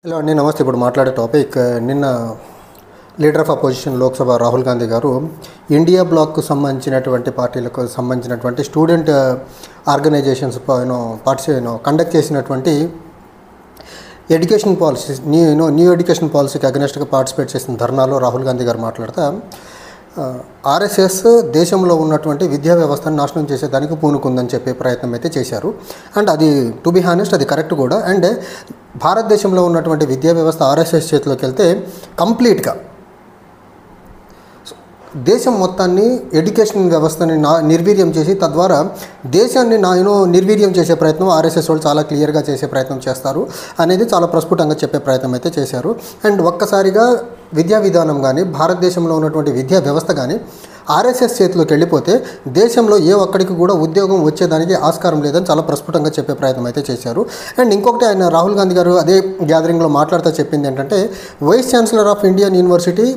Hello అండి, నమస్తే. ఇప్పుడు మాట్లాడే టాపిక్ నిన్న leader of opposition Lok Sabha Rahul Gandhi గారు ఇండియా బ్లాక్కు సంబంధించినటువంటి పార్టీలకు సంబంధించినటువంటి స్టూడెంట్ ఆర్గనైజేషన్స్ కండక్ట్ చేసినటువంటి ఎడ్యుకేషన్ పాలసీస్ న్యూ ఎడ్యుకేషన్ పాలసీకి అగెనెస్ట్గా పార్టిసిపేట్ చేసిన ధర్నాలో రాహుల్ గాంధీ గారు మాట్లాడుతూ ఆర్ఎస్ఎస్ దేశంలో ఉన్నటువంటి విద్యా వ్యవస్థను నాశనం చేసేదానికి పూనుకుందని చెప్పే ప్రయత్నం అయితే చేశారు. అండ్ అది టు బి హానెస్ట్ అది కరెక్ట్ కూడా. అండ్ భారతదేశంలో ఉన్నటువంటి విద్యా వ్యవస్థ ఆర్ఎస్ఎస్ చేతిలోకి వెళ్తే కంప్లీట్గా దేశం మొత్తాన్ని ఎడ్యుకేషన్ వ్యవస్థని నిర్వీర్యం చేసి తద్వారా దేశాన్ని నిర్వీర్యం చేసే ప్రయత్నం ఆర్ఎస్ఎస్ వాళ్ళు చాలా క్లియర్గా చేసే ప్రయత్నం చేస్తారు అనేది చాలా ప్రస్ఫుటంగా చెప్పే ప్రయత్నం అయితే చేశారు. అండ్ ఒక్కసారిగా విద్యా విధానం కానీ భారతదేశంలో ఉన్నటువంటి విద్యా వ్యవస్థ కానీ ఆర్ఎస్ఎస్ చేతిలోకి వెళ్ళిపోతే దేశంలో ఏ ఒక్కడికి కూడా ఉద్యోగం వచ్చేదానికి ఆస్కారం లేదని చాలా ప్రస్ఫుటంగా చెప్పే ప్రయత్నం అయితే చేశారు. అండ్ ఇంకొకటి ఆయన రాహుల్ గాంధీ గారు అదే గ్యాదరింగ్లో మాట్లాడుతూ చెప్పింది ఏంటంటే vice chancellor of Indian university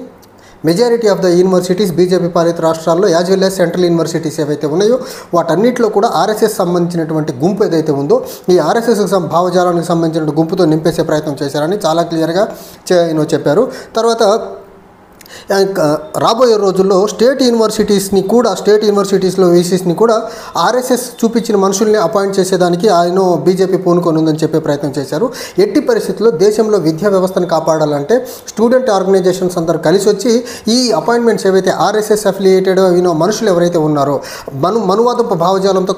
majority of the universities BJP పాలిత రాష్ట్రాల్లో as well as central universities ఏవైతే ఉన్నాయో వాటన్నిటిలో కూడా ఆర్ఎస్ఎస్ సంబంధించినటువంటి గుంపు ఏదైతే ఉందో ఈ ఆర్ఎస్ఎస్ భావజాలానికి సంబంధించిన గుంపుతో నింపేసే ప్రయత్నం చేశారని చాలా క్లియర్గా చెప్పారు. తర్వాత రాబోయే రోజుల్లో స్టేట్ యూనివర్సిటీస్లో వీసీస్ని కూడా ఆర్ఎస్ఎస్ చూపించిన మనుషుల్ని అపాయింట్ చేసేదానికి ఆయన బీజేపీ పూనుకొని ఉందని చెప్పే ప్రయత్నం చేశారు. ఎట్టి పరిస్థితుల్లో దేశంలో విద్యా వ్యవస్థను కాపాడాలంటే స్టూడెంట్ ఆర్గనైజేషన్స్ అందరూ కలిసి వచ్చి ఈ అపాయింట్మెంట్స్ ఏవైతే ఆర్ఎస్ఎస్ అఫిలియేటెడ్ మనుషులు ఎవరైతే ఉన్నారో మనువాదపు భావజాలంతో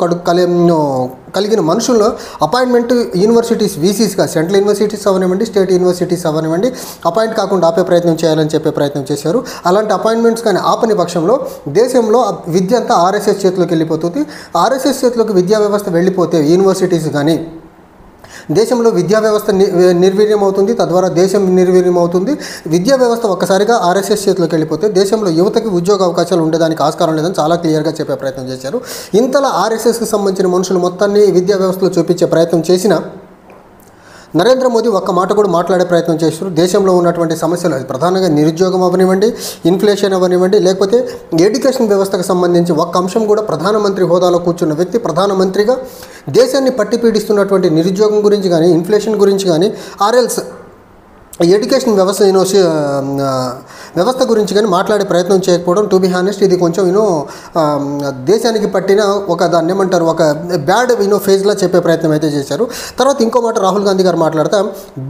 కలిగిన మనుషుల్లో అపాయింట్మెంట్ యూనివర్సిటీస్ వీసీస్గా సెంట్రల్ యూనివర్సిటీస్ అవనివ్వండి స్టేట్ యూనివర్సిటీస్ అవనివ్వండి అపాయింట్ కాకుండా ఆపే ప్రయత్నం చేయాలని చెప్పే ప్రయత్నం చేశారు. అలాంటి అపాయింట్మెంట్స్ కానీ ఆపని పక్షంలో దేశంలో విద్య అంతా ఆర్ఎస్ఎస్ చేతిలోకి వెళ్ళిపోతుంది. ఆర్ఎస్ఎస్ చేతిలోకి విద్యా వ్యవస్థ వెళ్ళిపోతే యూనివర్సిటీస్ కానీ దేశంలో విద్యా వ్యవస్థ నిర్వీర్యం అవుతుంది. తద్వారా దేశం నిర్వీర్యం అవుతుంది. విద్యా వ్యవస్థ ఒక్కసారిగా ఆర్ఎస్ఎస్ చేతిలోకి వెళ్ళిపోతే దేశంలో యువతకి ఉద్యోగ అవకాశాలు ఉండేదానికి ఆస్కారం లేదని చాలా క్లియర్గా చెప్పే ప్రయత్నం చేశారు. ఇంతలా ఆర్ఎస్ఎస్కి సంబంధించిన మనుషులు మొత్తాన్ని విద్యా వ్యవస్థలో చూపించే ప్రయత్నం చేసిన నరేంద్ర మోదీ ఒక్క మాట కూడా మాట్లాడే ప్రయత్నం చేస్తారు. దేశంలో ఉన్నటువంటి సమస్యలు ప్రధానంగా నిరుద్యోగం అవనివ్వండి, ఇన్ఫ్లేషన్ అవనివ్వండి, లేకపోతే ఎడ్యుకేషన్ వ్యవస్థకు సంబంధించి ఒక్క అంశం కూడా ప్రధానమంత్రి హోదాలో కూర్చున్న వ్యక్తి ప్రధానమంత్రిగా దేశాన్ని పట్టి పీడిస్తున్నటువంటి నిరుద్యోగం గురించి కానీ ఇన్ఫ్లేషన్ గురించి కానీ ఆర్ఎల్స్ ఎడ్యుకేషన్ వ్యవస్థ గురించి కానీ మాట్లాడే ప్రయత్నం చేయకపోవడం టు బి హానెస్ట్ ఇది కొంచెం దేశానికి పట్టిన దాన్ని ఏమంటారు ఒక బ్యాడ్ ఫేజ్లా చెప్పే ప్రయత్నం అయితే చేశారు. తర్వాత ఇంకో మాట రాహుల్ గాంధీ గారు మాట్లాడుతూ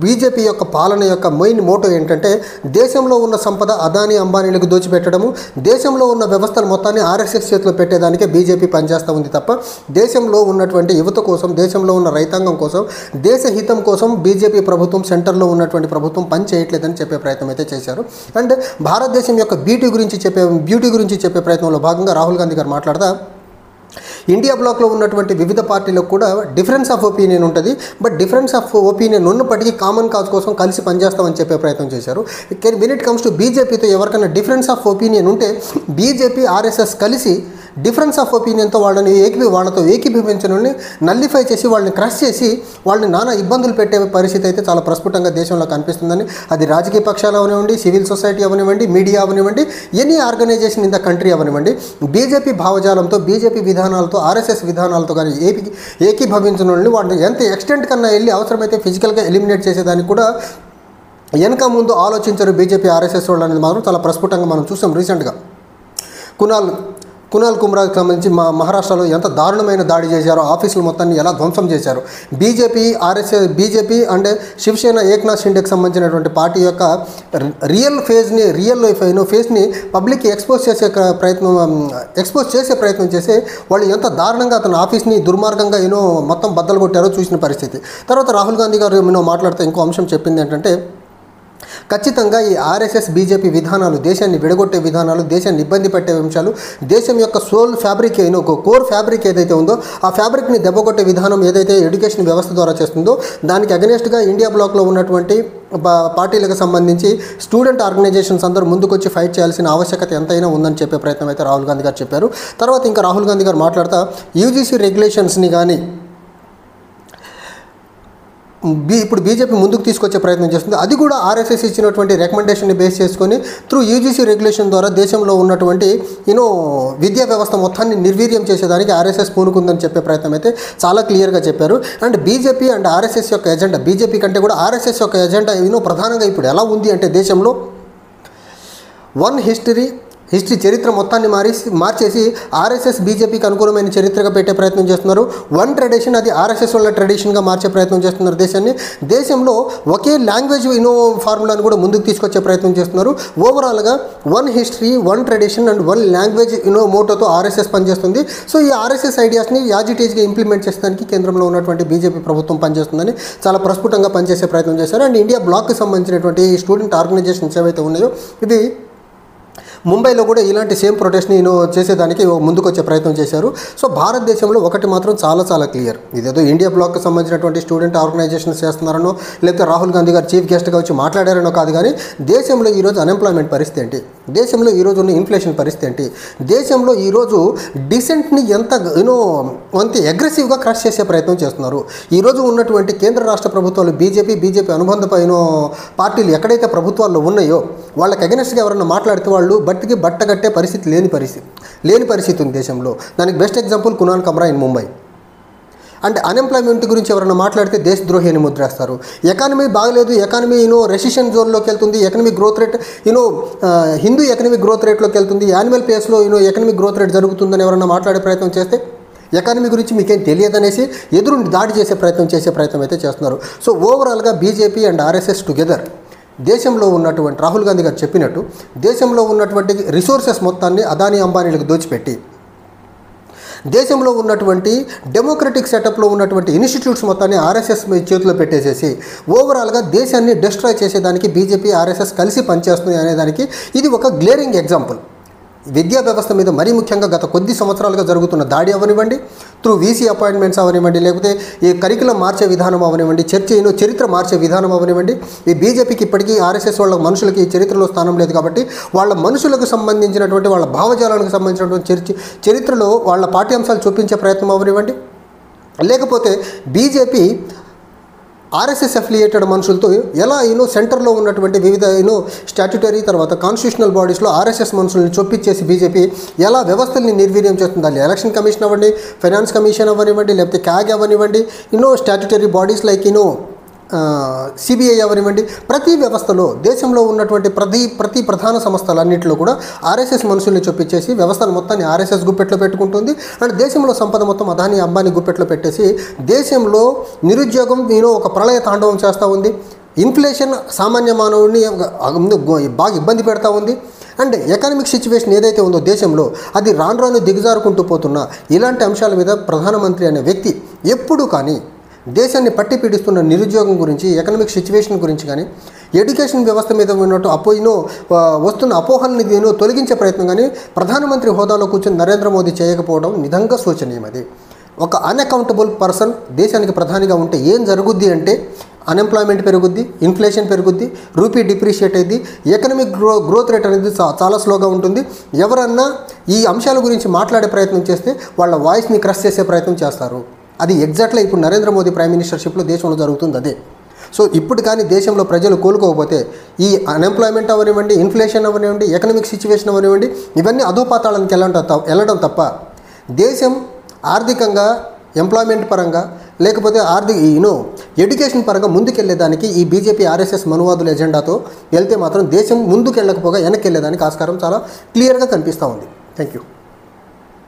బీజేపీ యొక్క పాలన యొక్క మెయిన్ మోటో ఏంటంటే దేశంలో ఉన్న సంపద అదానీ అంబానీలకు దోచిపెట్టడము, దేశంలో ఉన్న వ్యవస్థను మొత్తాన్ని ఆర్ఎస్ఎస్ చేతిలో పెట్టేదానికే బీజేపీ పనిచేస్తూ ఉంది తప్ప దేశంలో ఉన్నటువంటి యువత కోసం, దేశంలో ఉన్న రైతాంగం కోసం, దేశ హితం కోసం బీజేపీ ప్రభుత్వం సెంటర్లో ఉన్నటువంటి ప్రభుత్వం పని చేయట్లేదని చెప్పే ప్రయత్నం అయితే చేశారు. అండ్ భారతదేశం యొక్క బ్యూటీ గురించి చెప్పే ప్రయత్నంలో భాగంగా రాహుల్ గాంధీ గారు మాట్లాడతా ఇండియా బ్లాక్లో ఉన్నటువంటి వివిధ పార్టీలకు కూడా డిఫరెన్స్ ఆఫ్ ఒపీనియన్ ఉంటుంది. బట్ డిఫరెన్స్ ఆఫ్ ఒపీనియన్ ఉన్నప్పటికీ కామన్ కాజ్ కోసం కలిసి పనిచేస్తామని చెప్పే ప్రయత్నం చేశారు. వెన్ ఇట్ కమ్స్ టు బీజేపీతో ఎవరికైనా డిఫరెన్స్ ఆఫ్ ఒపీనియన్ ఉంటే బీజేపీ ఆర్ఎస్ఎస్ కలిసి డిఫరెన్స్ ఆఫ్ ఒపీనియన్తో వాళ్ళతో ఏకీభవించడాన్ని నల్లిఫై చేసి వాళ్ళని క్రష్ చేసి వాళ్ళని నానా ఇబ్బందులు పెట్టే పరిస్థితి అయితే చాలా ప్రస్ఫుటంగా దేశంలో కనిపిస్తుందని అది రాజకీయ పక్షాలు అవనివ్వండి, సివిల్ సొసైటీ అవనివ్వండి, మీడియా అవనివ్వండి, any organisation in the country అవనివ్వండి బీజేపీ భావజాలంతో బీజేపీ విధానాలతో ఆర్ఎస్ఎస్ విధానాలతో కానీ ఏకీభవించిన వాళ్ళని ఎంత ఎక్స్టెంట్ కన్నా వెళ్ళి అవసరమైతే ఫిజికల్గా ఎలిమినేట్ చేసేదానికి కూడా వెనక ముందు ఆలోచించారు బీజేపీ ఆర్ఎస్ఎస్ వాళ్ళు అనేది మాత్రం చాలా ప్రస్ఫుటంగా మనం చూసాం. రీసెంట్గా కునాల్ కుమ్రాకి సంబంధించి మహారాష్ట్రలో ఎంత దారుణమైన దాడి చేశారో, ఆఫీసులు మొత్తాన్ని ఎలా ధ్వంసం చేశారు. బీజేపీ అండ్ శివసేన ఏక్నాథ్ షిండేకి సంబంధించినటువంటి పార్టీ యొక్క రియల్ ఫేస్ని పబ్లిక్కి ఎక్స్పోజ్ చేసే ప్రయత్నం చేసి వాళ్ళు ఎంత దారుణంగా అతని ఆఫీస్ని దుర్మార్గంగా మొత్తం బద్దలు కొట్టారో చూసిన పరిస్థితి. తర్వాత రాహుల్ గాంధీ గారు మాట్లాడితే ఇంకో అంశం చెప్పింది ఏంటంటే ఖచ్చితంగా ఈ ఆర్ఎస్ఎస్ బీజేపీ విధానాలు దేశాన్ని విడగొట్టే విధానాలు, దేశాన్ని ఇబ్బంది పెట్టే అంశాలు, దేశం యొక్క సోల్ ఫ్యాబ్రిక్ ఒక కోర్ ఫ్యాబ్రిక్ ఏదైతే ఉందో ఆ ఫ్యాబ్రిక్ని దెబ్బకొట్టే విధానం ఏదైతే ఎడ్యుకేషన్ వ్యవస్థ ద్వారా చేస్తుందో దానికి అగెనెస్ట్గా ఇండియా బ్లాక్లో ఉన్నటువంటి పార్టీలకు సంబంధించి స్టూడెంట్ ఆర్గనైజేషన్స్ అందరూ ముందుకొచ్చి ఫైట్ చేయాల్సిన ఆవశ్యకత ఎంతైనా ఉందని చెప్పే ప్రయత్నం అయితే రాహుల్ గాంధీ గారు చెప్పారు. తర్వాత ఇంకా రాహుల్ గాంధీ గారు మాట్లాడుతూ యూజీసీ రెగ్యులేషన్స్ని కానీ ఇప్పుడు బీజేపీ ముందుకు తీసుకొచ్చే ప్రయత్నం చేస్తుంది. అది కూడా ఆర్ఎస్ఎస్ ఇచ్చినటువంటి రికమెండేషన్ని బేస్ చేసుకొని త్రూ యూజీసీ రెగ్యులేషన్ ద్వారా దేశంలో ఉన్నటువంటి విద్యా వ్యవస్థ మొత్తాన్ని నిర్వీర్యం చేసేదానికి ఆర్ఎస్ఎస్ పూనుకుందని చెప్పే ప్రయత్నం అయితే చాలా క్లియర్గా చెప్పారు. అండ్ బీజేపీ అండ్ ఆర్ఎస్ఎస్ యొక్క ఎజెండా, బీజేపీ కంటే కూడా ఆర్ఎస్ఎస్ యొక్క ఎజెండా ప్రధానంగా ఇప్పుడు ఎలా ఉంది అంటే దేశంలో హిస్టరీ చరిత్ర మొత్తాన్ని మార్చేసి ఆర్ఎస్ఎస్ బీజేపీకి అనుకూలమైన చరిత్రగా పెట్టే ప్రయత్నం చేస్తున్నారు. వన్ ట్రెడిషన్, అది ఆర్ఎస్ఎస్ వాళ్ళ ట్రెడిషన్గా మార్చే ప్రయత్నం చేస్తున్నారు దేశంలో ఒకే లాంగ్వేజ్ ఫార్ములాను కూడా ముందుకు తీసుకొచ్చే ప్రయత్నం చేస్తున్నారు. ఓవరాల్గా one history, one tradition and one language మోటోతో ఆర్ఎస్ఎస్ పనిచేస్తుంది. సో ఈ ఆర్ఎస్ఎస్ ఐడియాస్ని యాజిటేజ్గా ఇంప్లిమెంట్ చేసేదానికి కేంద్రంలో ఉన్నటువంటి బీజేపీ ప్రభుత్వం పనిచేస్తుందని చాలా ప్రస్ఫుటంగా పనిచేసే ప్రయత్నం చేశారు. అండ్ ఇండియా బ్లాక్కి సంబంధించినటువంటి స్టూడెంట్ ఆర్గనైజేషన్స్ ఏవైతే ఉన్నాయో ఇవి ముంబైలో కూడా ఇలాంటి సేమ్ ప్రొటెస్ట్ని చేసేదానికి ముందుకు వచ్చే ప్రయత్నం చేశారు. సో భారతదేశంలో ఒకటి మాత్రం చాలా క్లియర్, ఇదేదో ఇండియా బ్లాక్కి సంబంధించినటువంటి స్టూడెంట్ ఆర్గనైజేషన్స్ చేస్తున్నారనో లేకపోతే రాహుల్ గాంధీ గారు చీఫ్ గెస్ట్గా వచ్చి మాట్లాడారనో కాదు. కానీ దేశంలో ఈరోజు అన్ఎంప్లాయ్మెంట్ పరిస్థితి ఏంటి, దేశంలో ఈరోజు ఉన్న ఇన్ఫ్లేషన్ పరిస్థితి ఏంటి, దేశంలో ఈరోజు డిసెంట్ని ఎంత అగ్రెసివ్గా క్రష్ చేసే ప్రయత్నం చేస్తున్నారు. ఈరోజు ఉన్నటువంటి కేంద్ర రాష్ట్ర ప్రభుత్వాలు బీజేపీ అనుబంధ పార్టీలు ఎక్కడైతే ప్రభుత్వాల్లో ఉన్నాయో వాళ్ళకి అగెనెస్ట్గా ఎవరన్నా మాట్లాడితే వాళ్ళు బట్టికి బట్టగట్టే పరిస్థితి లేని పరిస్థితి ఉంది దేశంలో. దానికి best example Kunal Kamra in Mumbai. అంటే అన్ఎంప్లాయ్మెంట్ గురించి ఎవరైనా మాట్లాడితే దేశద్రోహి అని ముద్రేస్తారు. ఎకానమీ బాగలేదు, ఎకానమీ రెసిషన్ జోన్లోకి వెళ్తుంది, economic growth rate Hindu economic growth రేట్లోకి వెళ్తుంది, యాన్యువల్ పేస్లో ఎకనమిక్ గ్రోత్ రేట్ జరుగుతుందని ఎవరైనా మాట్లాడే ప్రయత్నం చేస్తే ఎకానమీ గురించి మీకేం తెలియదనేసి ఎదురుండి దాడి చేసే ప్రయత్నం అయితే చేస్తున్నారు. సో ఓవరాల్గా బీజేపీ అండ్ ఆర్ఎస్ఎస్ టుగెదర్ దేశంలో ఉన్నటువంటి రాహుల్ గాంధీ గారు చెప్పినట్టు దేశంలో ఉన్నటువంటి రిసోర్సెస్ మొత్తాన్ని అదానీ అంబానీలకు దోచిపెట్టి దేశంలో ఉన్నటువంటి డెమోక్రటిక్ సెటప్లో ఉన్నటువంటి ఇన్స్టిట్యూట్స్ మొత్తాన్ని ఆర్ఎస్ఎస్ చేతిలో పెట్టేసేసి ఓవరాల్గా దేశాన్ని డిస్ట్రాయ్ చేసేదానికి బీజేపీ ఆర్ఎస్ఎస్ కలిసి పనిచేస్తుంది అనేదానికి ఇది ఒక గ్లేరింగ్ ఎగ్జాంపుల్. విద్యా వ్యవస్థ మీద మరీ ముఖ్యంగా గత కొద్ది సంవత్సరాలుగా జరుగుతున్న దాడి అవనివ్వండి, త్రూ వీసీ అపాయింట్మెంట్స్ అవనివ్వండి, లేకపోతే ఈ కరికులం మార్చే విధానం అవనివ్వండి, చరిత్ర మార్చే విధానం అవనివ్వండి, ఈ బీజేపీకి ఇప్పటికీ ఆర్ఎస్ఎస్ వాళ్ళ మనుషులకి చరిత్రలో స్థానం లేదు కాబట్టి వాళ్ళ మనుషులకు సంబంధించినటువంటి వాళ్ళ భావజాలానికి సంబంధించినటువంటి చరిత్రలో వాళ్ళ పాఠ్యాంశాలు చూపించే ప్రయత్నం అవనివ్వండి, లేకపోతే బీజేపీ ఆర్ఎస్ఎస్ అఫిలియేటెడ్ మనుషులతో ఎలా సెంటర్లో ఉన్నటువంటి వివిధ స్టాట్యుటరీ తర్వాత కాన్స్టిట్యూషనల్ బాడీస్లో ఆర్ఎస్ఎస్ మనుషుల్ని చొప్పించేసి బీజేపీ ఎలా వ్యవస్థల్ని నిర్వీర్యం చేస్తుంది. అది ఎలక్షన్ కమిషన్ అవ్వండి, ఫైనాన్స్ కమిషన్ అవ్వనివ్వండి, లేకపోతే క్యాగ్ అవ్వనివ్వండి, స్టాట్యుటరీ బాడీస్ లైక్ సిబిఐ అవనివ్వండి, ప్రతి వ్యవస్థలో దేశంలో ఉన్నటువంటి ప్రతి ప్రధాన సంస్థలన్నింటిలో కూడా ఆర్ఎస్ఎస్ మనుషుల్ని చొప్పించేసి వ్యవస్థను మొత్తాన్ని ఆర్ఎస్ఎస్ గుప్పెట్లో పెట్టుకుంటుంది. అండ్ దేశంలో సంపద మొత్తం అదానీ అంబానీ గుప్పెట్లో పెట్టేసి దేశంలో నిరుద్యోగం ఒక ప్రళయ తాండవం చేస్తూ ఉంది. ఇన్ఫ్లేషన్ సామాన్య మానవుడిని బాగా ఇబ్బంది పెడతా ఉంది. అండ్ ఎకనామిక్ సిచ్యువేషన్ ఏదైతే ఉందో దేశంలో అది రాను దిగజారుకుంటూ పోతున్నా ఇలాంటి అంశాల మీద ప్రధానమంత్రి అనే వ్యక్తి ఎప్పుడూ కానీ దేశాన్ని పట్టి పీడిస్తున్న నిరుద్యోగం గురించి, ఎకనామిక్ సిచ్యువేషన్ గురించి కానీ, ఎడ్యుకేషన్ వ్యవస్థ మీద ఉన్నట్టు వస్తున్న అపోహల్ని తొలగించే ప్రయత్నం కానీ ప్రధానమంత్రి హోదాలో కూర్చొని నరేంద్ర మోదీ చేయకపోవడం నిజంగా శోచనీయం. అది ఒక అన్అకౌంటబుల్ పర్సన్ దేశానికి ప్రధానిగా ఉంటే ఏం జరుగుద్ది అంటే అన్ఎంప్లాయ్మెంట్ పెరుగుద్ది, ఇన్ఫ్లేషన్ పెరుగుద్ది, రూపీ డిప్రిషియేట్ అయ్యింది, ఎకనామిక్ గ్రోత్ రేట్ అనేది చాలా స్లోగా ఉంటుంది. ఎవరన్నా ఈ అంశాల గురించి మాట్లాడే ప్రయత్నం చేస్తే వాళ్ళ వాయిస్ని క్రష్ చేసే ప్రయత్నం చేస్తారు. అది ఎగ్జాక్ట్లీ ఇప్పుడు నరేంద్ర మోదీ ప్రైమ్ మినిస్టర్షిప్లో దేశంలో జరుగుతుంది అదే. సో ఇప్పుడు కానీ దేశంలో ప్రజలు కోలుకోకపోతే ఈ అన్ఎంప్లాయ్మెంట్ అవనివ్వండి, ఇన్ఫ్లేషన్ అవనివ్వండి, ఎకనామిక్ సిచ్యువేషన్ అవనివ్వండి, ఇవన్నీ అధోపాతాళానికి వెళ్ళడం తప్ప దేశం ఆర్థికంగా, ఎంప్లాయ్మెంట్ పరంగా, లేకపోతే ఎడ్యుకేషన్ పరంగా ముందుకెళ్లేదానికి ఈ బీజేపీ ఆర్ఎస్ఎస్ మనువాదుల ఎజెండాతో వెళ్తే మాత్రం దేశం ముందుకెళ్ళకపోగా వెనక్కి వెళ్ళేదానికి ఆస్కారం చాలా క్లియర్గా కనిపిస్తూ ఉంది. Thank you.